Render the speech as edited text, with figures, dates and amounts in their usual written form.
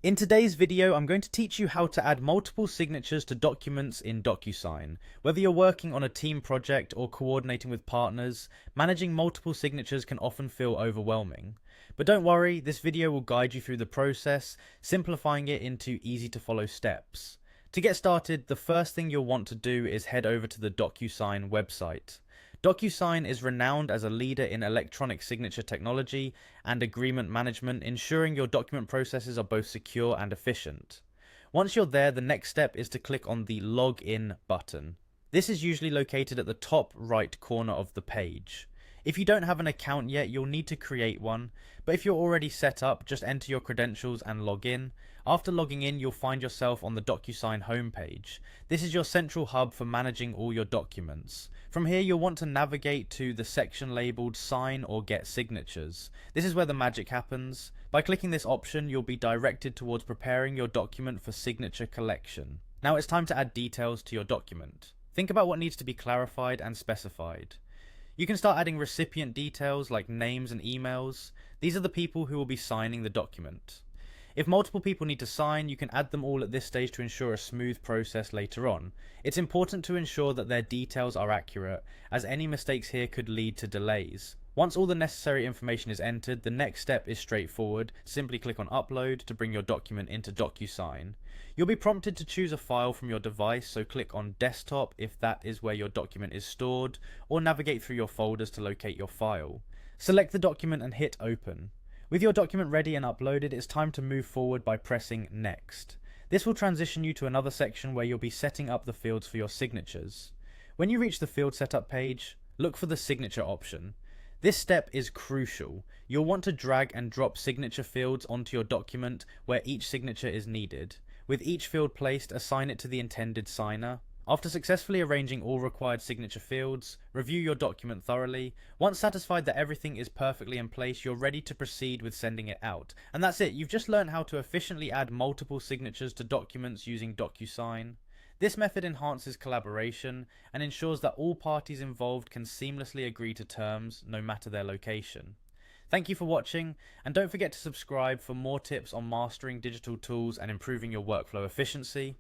In today's video, I'm going to teach you how to add multiple signatures to documents in Docusign. Whether you're working on a team project or coordinating with partners, managing multiple signatures can often feel overwhelming. But don't worry, this video will guide you through the process, simplifying it into easy to follow steps. To get started, the first thing you'll want to do is head over to the Docusign website. Docusign is renowned as a leader in electronic signature technology and agreement management, ensuring your document processes are both secure and efficient. Once you're there, the next step is to click on the Login button. This is usually located at the top right corner of the page. If you don't have an account yet, you'll need to create one, but if you're already set up, just enter your credentials and log in. After logging in, you'll find yourself on the Docusign homepage. This is your central hub for managing all your documents. From here, you'll want to navigate to the section labeled Sign or Get Signatures. This is where the magic happens. By clicking this option, you'll be directed towards preparing your document for signature collection. Now it's time to add details to your document. Think about what needs to be clarified and specified. You can start adding recipient details like names and emails. These are the people who will be signing the document. If multiple people need to sign, you can add them all at this stage to ensure a smooth process later on. It's important to ensure that their details are accurate, as any mistakes here could lead to delays. Once all the necessary information is entered, the next step is straightforward. Simply click on Upload to bring your document into Docusign. You'll be prompted to choose a file from your device, so click on Desktop if that is where your document is stored, or navigate through your folders to locate your file. Select the document and hit Open. With your document ready and uploaded, it's time to move forward by pressing Next. This will transition you to another section where you'll be setting up the fields for your signatures. When you reach the field setup page, look for the signature option. This step is crucial. You'll want to drag and drop signature fields onto your document where each signature is needed. With each field placed, assign it to the intended signer. After successfully arranging all required signature fields, review your document thoroughly. Once satisfied that everything is perfectly in place, you're ready to proceed with sending it out. And that's it, you've just learned how to efficiently add multiple signatures to documents using Docusign. This method enhances collaboration and ensures that all parties involved can seamlessly agree to terms, no matter their location. Thank you for watching, and don't forget to subscribe for more tips on mastering digital tools and improving your workflow efficiency.